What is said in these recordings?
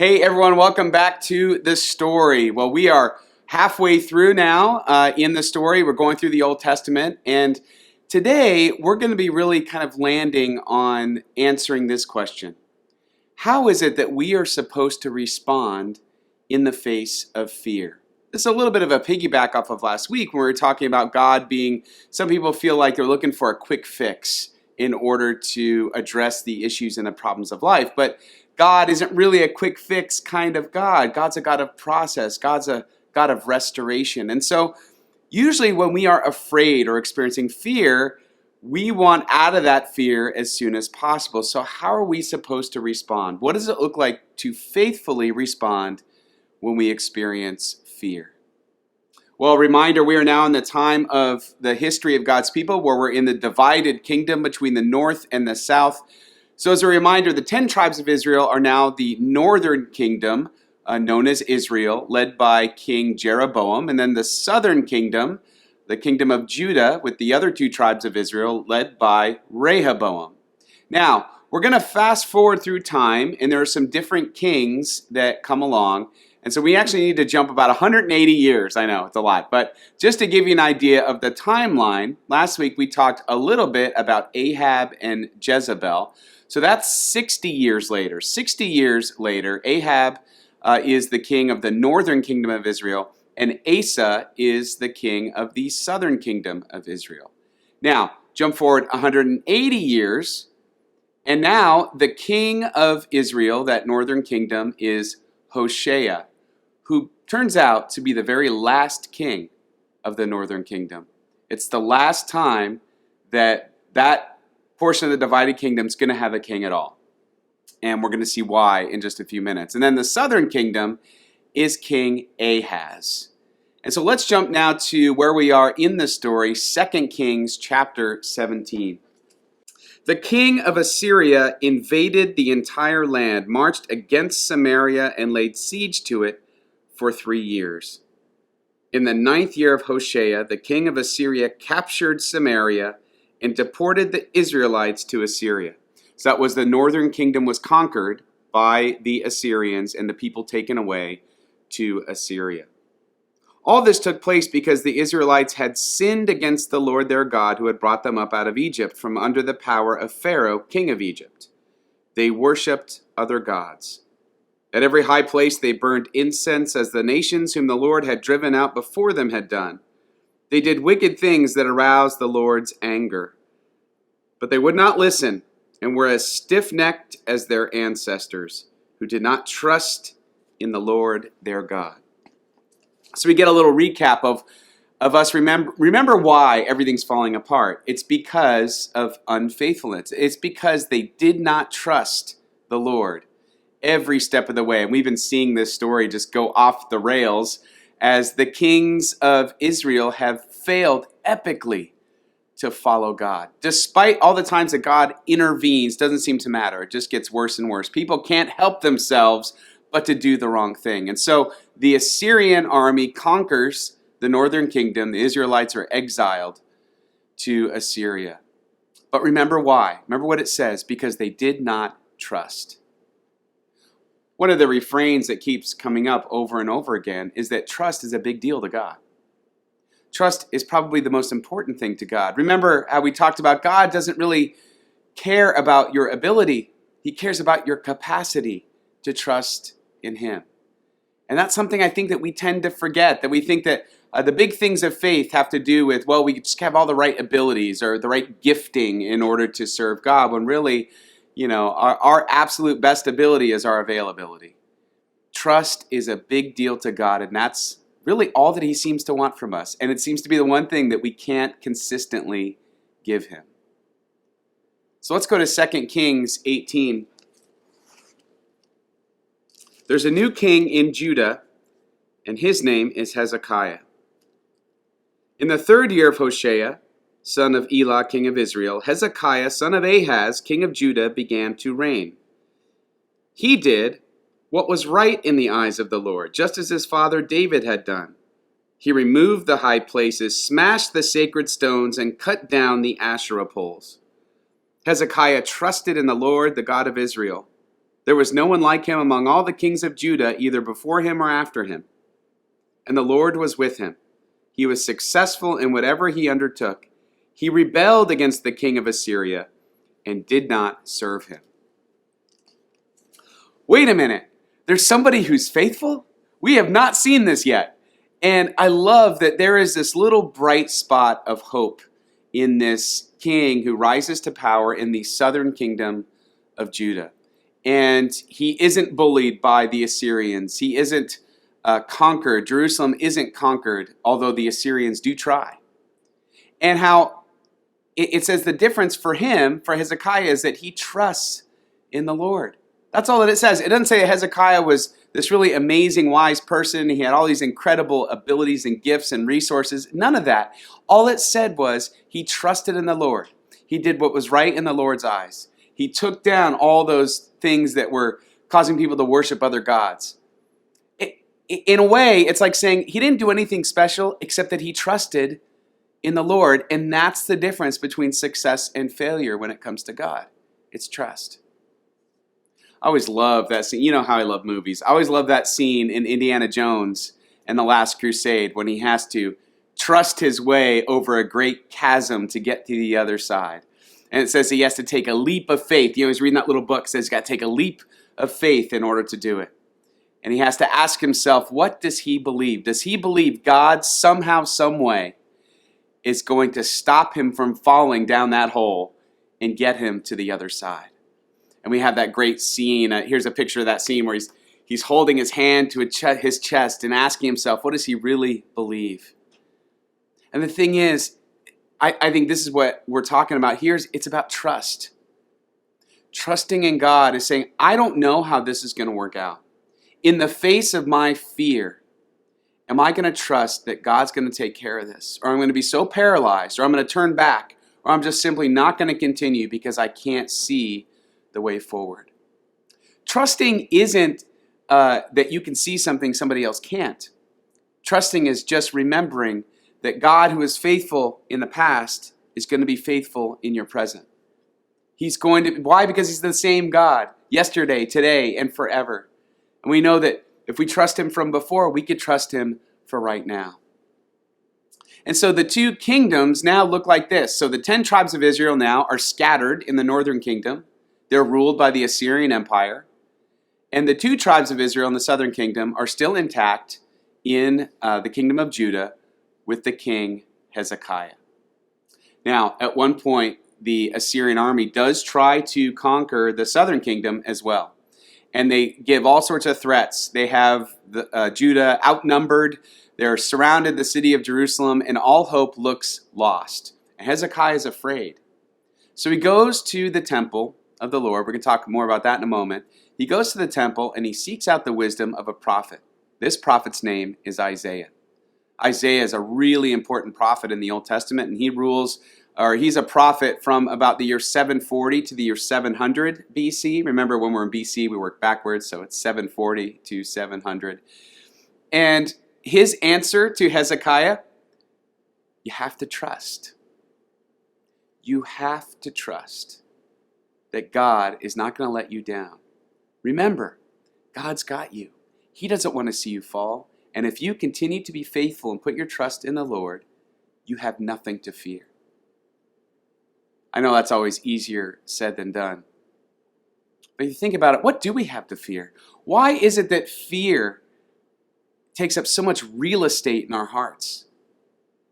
Hey everyone, welcome back to the story. Well, we are halfway through now in the story. We're going through the Old Testament, and today we're going to be really kind of landing on answering this question. How is it that we are supposed to respond in the face of fear? This is a little bit of a piggyback off of last week when we were talking about God being, some people feel like they're looking for a quick fix in order to address the issues and the problems of life. But God isn't really a quick fix kind of God. God's a God of process. God's a God of restoration. And so usually when we are afraid or experiencing fear, we want out of that fear as soon as possible. So how are we supposed to respond? What does it look like to faithfully respond when we experience fear? Well, reminder, we are now in the time of the history of God's people where we're in the divided kingdom between the north and the south. So as a reminder, the 10 tribes of Israel are now the northern kingdom, known as Israel, led by King Jeroboam. And then the southern kingdom, the kingdom of Judah, with the other 2 tribes of Israel, led by Rehoboam. Now, we're going to fast forward through time, and there are some different kings that come along. And so we actually need to jump about 180 years. I know, it's a lot. But just to give you an idea of the timeline, last week we talked a little bit about Ahab and Jezebel. So that's 60 years later. 60 years later, Ahab is the king of the northern kingdom of Israel, and Asa is the king of the southern kingdom of Israel. Now, jump forward 180 years, and now the king of Israel, that northern kingdom, is Hoshea, who turns out to be the very last king of the northern kingdom. It's the last time that portion of the divided kingdom is going to have a king at all. And we're going to see why in just a few minutes. And then the southern kingdom is King Ahaz. And so let's jump now to where we are in the story, 2 Kings chapter 17. The king of Assyria invaded the entire land, marched against Samaria, and laid siege to it for 3 years. In the 9th year of Hoshea, the king of Assyria captured Samaria and deported the Israelites to Assyria. So that was the northern kingdom was conquered by the Assyrians and the people taken away to Assyria. All this took place because the Israelites had sinned against the Lord their God who had brought them up out of Egypt from under the power of Pharaoh, king of Egypt. They worshipped other gods. At every high place they burned incense as the nations whom the Lord had driven out before them had done. They did wicked things that aroused the Lord's anger. But they would not listen and were as stiff-necked as their ancestors, who did not trust in the Lord their God. So we get a little recap of us. Remember why everything's falling apart. It's because of unfaithfulness. It's because they did not trust the Lord every step of the way. And we've been seeing this story just go off the rails as the kings of Israel have failed epically to follow God. Despite all the times that God intervenes, doesn't seem to matter. It just gets worse and worse. People can't help themselves but to do the wrong thing. And so the Assyrian army conquers the northern kingdom. The Israelites are exiled to Assyria. But remember why. Remember what it says, because they did not trust. One of the refrains that keeps coming up over and over again is that trust is a big deal to God. Trust is probably the most important thing to God. Remember how we talked about God doesn't really care about your ability. He cares about your capacity to trust in Him. And that's something I think that we tend to forget, that we think that the big things of faith have to do with, well, we just have all the right abilities or the right gifting in order to serve God, when really, our absolute best ability is our availability. Trust is a big deal to God, and that's really all that He seems to want from us. And it seems to be the one thing that we can't consistently give Him. So let's go to 2 Kings 18. There's a new king in Judah, and his name is Hezekiah. In the 3rd year of Hoshea, son of Elah, king of Israel, Hezekiah, son of Ahaz, king of Judah, began to reign. He did what was right in the eyes of the Lord, just as his father David had done. He removed the high places, smashed the sacred stones, and cut down the Asherah poles. Hezekiah trusted in the Lord, the God of Israel. There was no one like him among all the kings of Judah, either before him or after him. And the Lord was with him. He was successful in whatever he undertook. He rebelled against the king of Assyria and did not serve him. Wait a minute. There's somebody who's faithful? We have not seen this yet. And I love that there is this little bright spot of hope in this king who rises to power in the southern kingdom of Judah. And he isn't bullied by the Assyrians. He isn't conquered. Jerusalem isn't conquered, although the Assyrians do try. And how it says the difference for him, for Hezekiah, is that he trusts in the Lord. That's all that it says. It doesn't say Hezekiah was this really amazing, wise person. He had all these incredible abilities and gifts and resources. None of that. All it said was he trusted in the Lord. He did what was right in the Lord's eyes. He took down all those things that were causing people to worship other gods. In a way, it's like saying he didn't do anything special except that he trusted in the Lord. And that's the difference between success and failure when it comes to God. It's trust. I always love that scene. You know how I love movies. I always love that scene in Indiana Jones and the Last Crusade when he has to trust his way over a great chasm to get to the other side. And it says he has to take a leap of faith. You know, he's reading that little book. It says he's got to take a leap of faith in order to do it. And he has to ask himself, what does he believe? Does he believe God somehow, some way is going to stop him from falling down that hole and get him to the other side? And we have that great scene. Here's a picture of that scene where he's holding his hand to his chest and asking himself, what does he really believe? And the thing is, I think this is what we're talking about here. It's about trust. Trusting in God is saying, I don't know how this is going to work out. In the face of my fear, am I going to trust that God's going to take care of this? Or I'm going to be so paralyzed, or I'm going to turn back, or I'm just simply not going to continue because I can't see the way forward. Trusting isn't that you can see something somebody else can't. Trusting is just remembering that God, who is faithful in the past, is going to be faithful in your present. He's going to, why? Because he's the same God, yesterday, today, and forever. And we know that if we trust him from before, we could trust him for right now. And so the two kingdoms now look like this. So the 10 tribes of Israel now are scattered in the northern kingdom. They're ruled by the Assyrian Empire. And the 2 tribes of Israel in the southern kingdom are still intact in the kingdom of Judah with the king Hezekiah. Now, at one point, the Assyrian army does try to conquer the southern kingdom as well. And they give all sorts of threats. They have Judah outnumbered. They're surrounded the city of Jerusalem, and all hope looks lost. And Hezekiah is afraid. So he goes to the temple of the Lord. We're going to talk more about that in a moment. He goes to the temple and he seeks out the wisdom of a prophet. This prophet's name is Isaiah. Isaiah is a really important prophet in the Old Testament, and he's a prophet from about the year 740 to the year 700 BC. Remember, when we're in BC, we work backwards, so it's 740 to 700. And his answer to Hezekiah, you have to trust. You have to trust that God is not going to let you down. Remember, God's got you. He doesn't want to see you fall. And if you continue to be faithful and put your trust in the Lord, you have nothing to fear. I know that's always easier said than done. But you think about it, what do we have to fear? Why is it that fear takes up so much real estate in our hearts?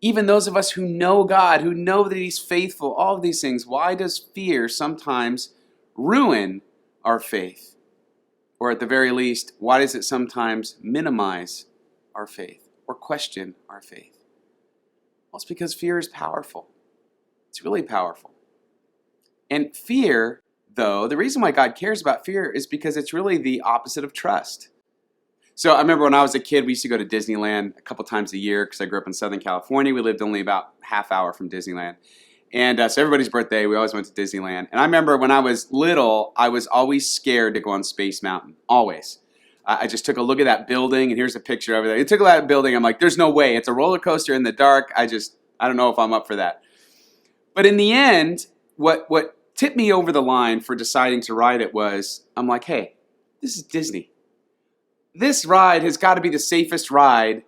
Even those of us who know God, who know that he's faithful, all of these things, why does fear sometimes ruin our faith? Or at the very least, why does it sometimes minimize our faith or question our faith? Well, it's because fear is powerful. It's really powerful. And fear, though, the reason why God cares about fear is because it's really the opposite of trust. So I remember when I was a kid, we used to go to Disneyland a couple times a year because I grew up in Southern California. We lived only about half hour from Disneyland. And so everybody's birthday, we always went to Disneyland. And I remember when I was little, I was always scared to go on Space Mountain. Always. I just took a look at that building, and here's a picture of it. I took a look at that building. I'm like, there's no way. It's a roller coaster in the dark. I don't know if I'm up for that. But in the end, what tipped me over the line for deciding to ride it was, I'm like, hey, this is Disney. This ride has got to be the safest ride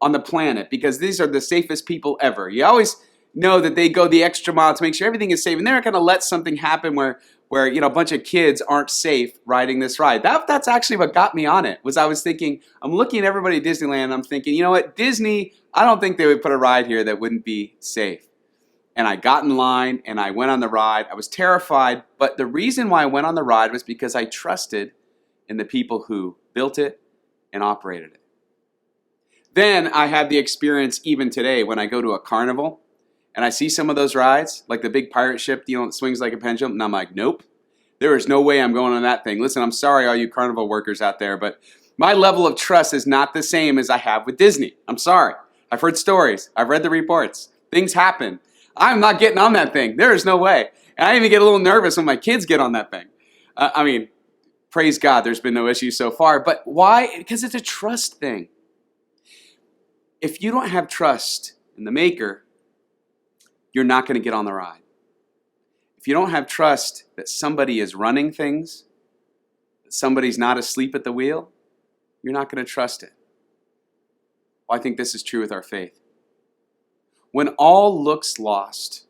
on the planet because these are the safest people ever. You always know that they go the extra mile to make sure everything is safe, and they're not going to let something happen where a bunch of kids aren't safe riding this ride. That's actually what got me on it. Was I was thinking, I'm looking at everybody at Disneyland, and I'm thinking, you know what, Disney, I don't think they would put a ride here that wouldn't be safe. And I got in line and I went on the ride. I was terrified, but the reason why I went on the ride was because I trusted in the people who built it and operated it. Then I had the experience even today when I go to a carnival and I see some of those rides, like the big pirate ship, that swings like a pendulum, and I'm like, nope, there is no way I'm going on that thing. Listen, I'm sorry, all you carnival workers out there, but my level of trust is not the same as I have with Disney. I'm sorry. I've heard stories. I've read the reports. Things happen. I'm not getting on that thing. There is no way. And I even get a little nervous when my kids get on that thing. Praise God, there's been no issues so far. But why? Because it's a trust thing. If you don't have trust in the maker, you're not going to get on the ride. If you don't have trust that somebody is running things, that somebody's not asleep at the wheel, you're not going to trust it. Well, I think this is true with our faith. When all looks lost,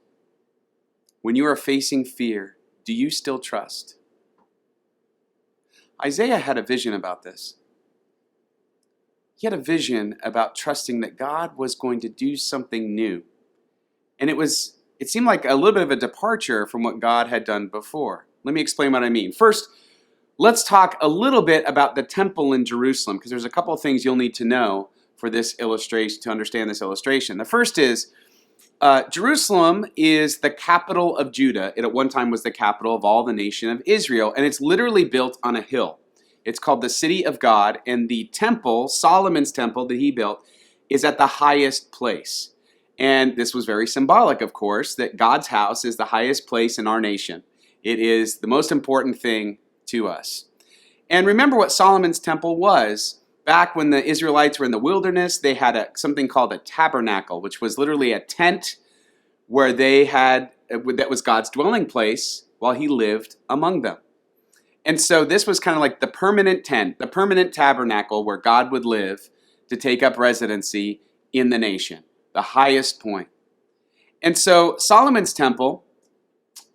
when you are facing fear, do you still trust? Isaiah had a vision about this. He had a vision about trusting that God was going to do something new. And it seemed like a little bit of a departure from what God had done before. Let me explain what I mean. First, let's talk a little bit about the temple in Jerusalem, because there's a couple of things you'll need to know for this illustration, to understand this illustration. The first is, Jerusalem is the capital of Judah. It at one time was the capital of all the nation of Israel, and it's literally built on a hill. It's called the City of God, and the temple, Solomon's temple that he built, is at the highest place. And this was very symbolic, of course, that God's house is the highest place in our nation. It is the most important thing to us. And remember what Solomon's temple was. Back when the Israelites were in the wilderness, they had something called a tabernacle, which was literally a tent where that was God's dwelling place while he lived among them. And so this was kind of like the permanent tent, the permanent tabernacle where God would live to take up residency in the nation, the highest point. And so Solomon's temple,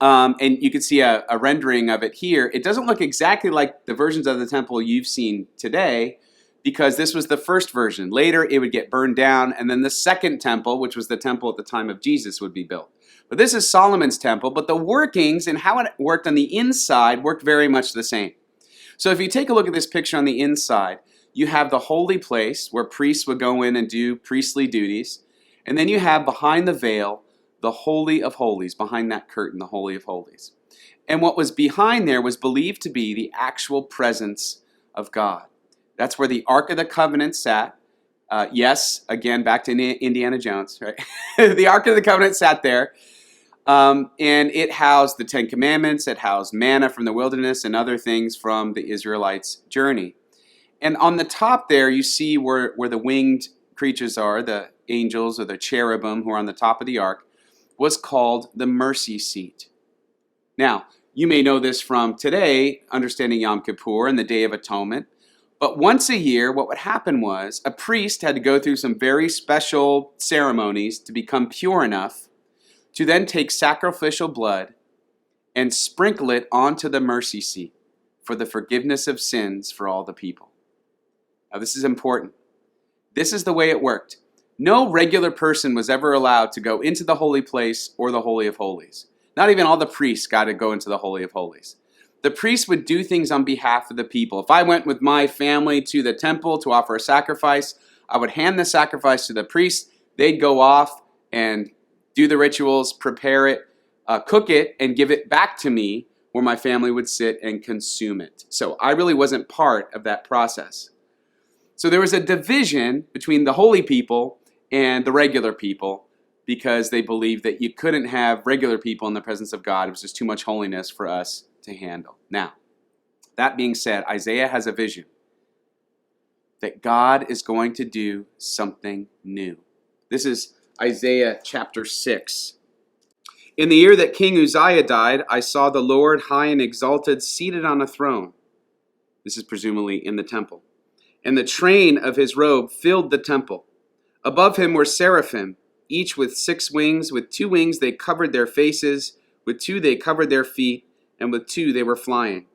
and you can see a rendering of it here, it doesn't look exactly like the versions of the temple you've seen today, because this was the first version. Later, it would get burned down, and then the second temple, which was the temple at the time of Jesus, would be built. But this is Solomon's temple, but the workings and how it worked on the inside worked very much the same. So if you take a look at this picture on the inside, you have the holy place where priests would go in and do priestly duties, and then you have behind the veil, the Holy of Holies, behind that curtain, the Holy of Holies. And what was behind there was believed to be the actual presence of God. That's where the Ark of the Covenant sat. Yes, again, back to Indiana Jones, right? The Ark of the Covenant sat there, and it housed the Ten Commandments, it housed manna from the wilderness and other things from the Israelites' journey. And on the top there, you see where the winged creatures are, the angels or the cherubim who are on the top of the ark, was called the mercy seat. Now, you may know this from today, understanding Yom Kippur and the Day of Atonement. But once a year, what would happen was a priest had to go through some very special ceremonies to become pure enough to then take sacrificial blood and sprinkle it onto the mercy seat for the forgiveness of sins for all the people. Now, this is important. This is the way it worked. No regular person was ever allowed to go into the holy place or the Holy of Holies. Not even all the priests got to go into the Holy of Holies. The priest would do things on behalf of the people. If I went with my family to the temple to offer a sacrifice, I would hand the sacrifice to the priest. They'd go off and do the rituals, prepare it, cook it, and give it back to me where my family would sit and consume it. So I really wasn't part of that process. So there was a division between the holy people and the regular people because they believed that you couldn't have regular people in the presence of God. It was just too much holiness for us to handle. Now, that being said, Isaiah has a vision that God is going to do something new. This is Isaiah chapter 6. In the year that King Uzziah died, I saw the Lord high and exalted, seated on a throne, This is presumably in the temple. And the train of his robe filled the temple. Above him were seraphim, each with 6 wings. With 2 wings they covered their faces, with 2 they covered their feet, and with 2 they were flying.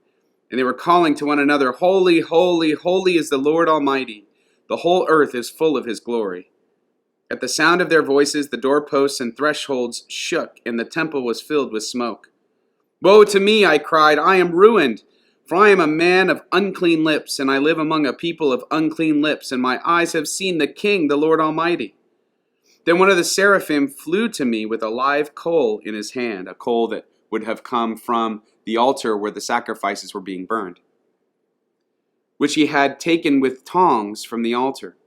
And they were calling to one another, Holy, holy, holy is the Lord Almighty. The whole earth is full of his glory. At the sound of their voices, the doorposts and thresholds shook, and the temple was filled with smoke. Woe to me, I cried, I am ruined, for I am a man of unclean lips, and I live among a people of unclean lips, and my eyes have seen the King, the Lord Almighty. Then one of the seraphim flew to me with a live coal in his hand, a coal that would have come from the altar where the sacrifices were being burned, which he had taken with tongs from the altar.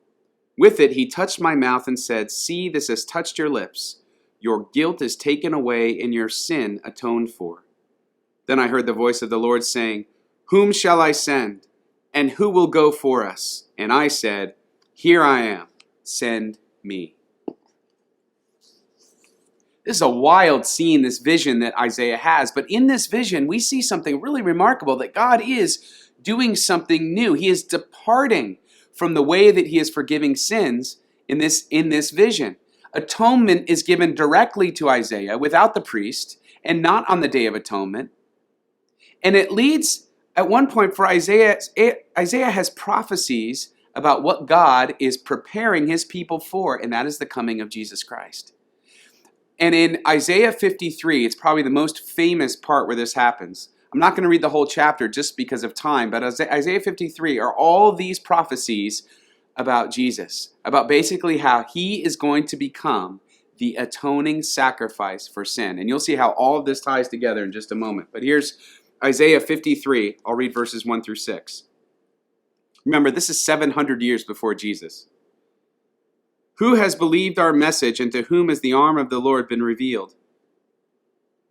With it he touched my mouth and said, See, this has touched your lips. Your guilt is taken away and your sin atoned for. Then I heard the voice of the Lord saying, Whom shall I send? And who will go for us? And I said, Here I am, send me. This is a wild scene, this vision that Isaiah has. But in this vision, we see something really remarkable, that God is doing something new. He is departing from the way that he is forgiving sins in this vision. Atonement is given directly to Isaiah without the priest and not on the Day of Atonement. And it leads at one point for Isaiah has prophecies about what God is preparing his people for, and that is the coming of Jesus Christ. And in Isaiah 53, it's probably the most famous part where this happens. I'm not going to read the whole chapter just because of time, but Isaiah 53 are all these prophecies about Jesus, about basically how he is going to become the atoning sacrifice for sin. And you'll see how all of this ties together in just a moment. But here's Isaiah 53. I'll read verses 1 through 6. Remember, this is 700 years before Jesus. Who has believed our message, and to whom has the arm of the Lord been revealed?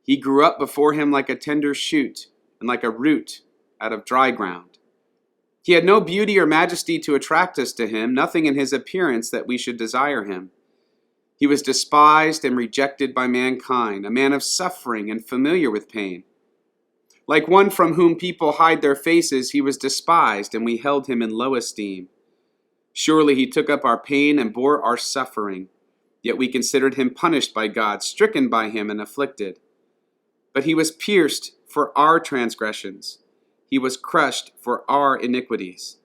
He grew up before him like a tender shoot, and like a root out of dry ground. He had no beauty or majesty to attract us to him, nothing in his appearance that we should desire him. He was despised and rejected by mankind, a man of suffering and familiar with pain. Like one from whom people hide their faces, he was despised, and we held him in low esteem. Surely he took up our pain and bore our suffering, yet we considered him punished by God, stricken by him and afflicted. But he was pierced for our transgressions. He was crushed for our iniquities.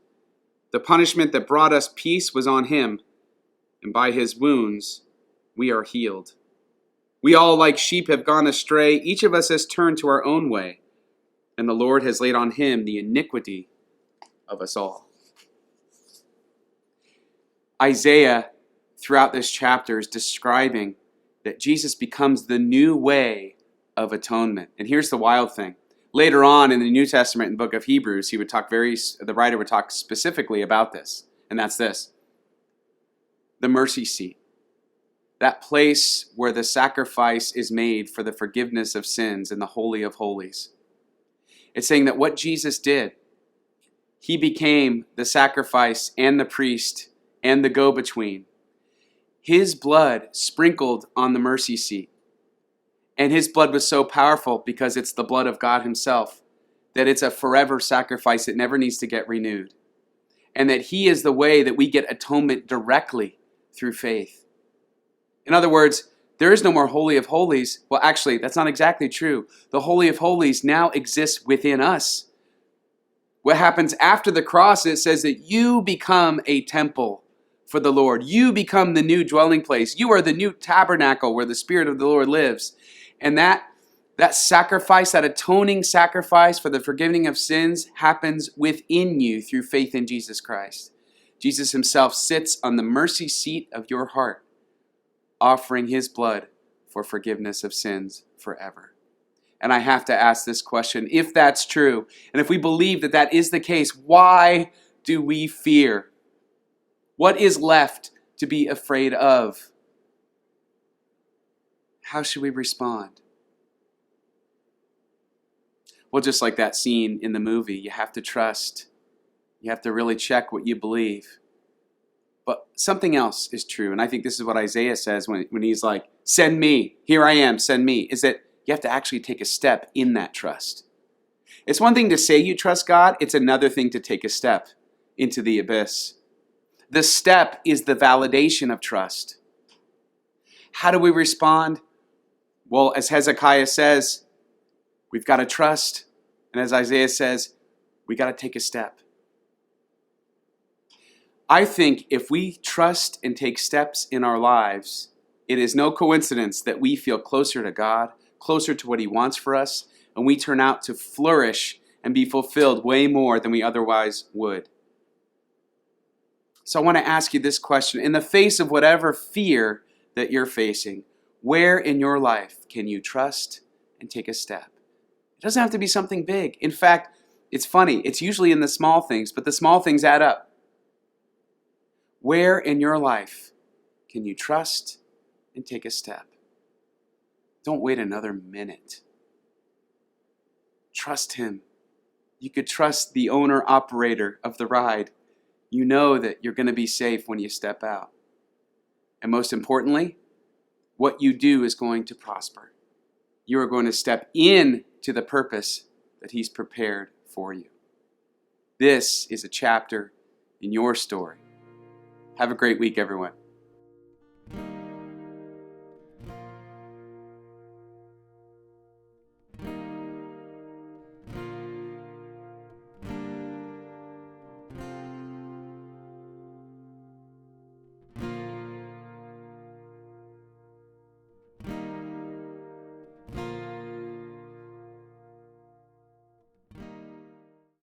The punishment that brought us peace was on him, and by his wounds we are healed. We all like sheep have gone astray. Each of us has turned to our own way, and the Lord has laid on him the iniquity of us all. Isaiah, throughout this chapter, is describing that Jesus becomes the new way of atonement. And here's the wild thing. Later on in the New Testament, in the book of Hebrews, the writer would talk specifically about this, and that's this. The mercy seat. That place where the sacrifice is made for the forgiveness of sins in the Holy of Holies. It's saying that what Jesus did, he became the sacrifice and the priest and the go-between. His blood sprinkled on the mercy seat. And his blood was so powerful because it's the blood of God himself, that it's a forever sacrifice that never needs to get renewed. And that he is the way that we get atonement directly through faith. In other words, there is no more Holy of Holies. Well, actually, that's not exactly true. The Holy of Holies now exists within us. What happens after the cross, it says that you become a temple for the Lord. You become the new dwelling place. You are the new tabernacle where the Spirit of the Lord lives. And that sacrifice, that atoning sacrifice for the forgiving of sins happens within you through faith in Jesus Christ. Jesus himself sits on the mercy seat of your heart, offering his blood for forgiveness of sins forever. And I have to ask this question, if that's true, and if we believe that that is the case, why do we fear? What is left to be afraid of? How should we respond? Well, just like that scene in the movie, you have to trust. You have to really check what you believe. But something else is true, and I think this is what Isaiah says when he's like, send me, here I am, send me, is that you have to actually take a step in that trust. It's one thing to say you trust God, it's another thing to take a step into the abyss. The step is the validation of trust. How do we respond? Well, as Hezekiah says, we've got to trust. And as Isaiah says, we got to take a step. I think if we trust and take steps in our lives, it is no coincidence that we feel closer to God, closer to what He wants for us, and we turn out to flourish and be fulfilled way more than we otherwise would. So I want to ask you this question. In the face of whatever fear that you're facing, where in your life can you trust and take a step? It doesn't have to be something big. In fact, it's funny. It's usually in the small things, but the small things add up. Where in your life can you trust and take a step? Don't wait another minute. Trust Him. You could trust the owner-operator of the ride. You know that you're going to be safe when you step out. And most importantly, what you do is going to prosper. You are going to step into the purpose that He's prepared for you. This is a chapter in your story. Have a great week, everyone.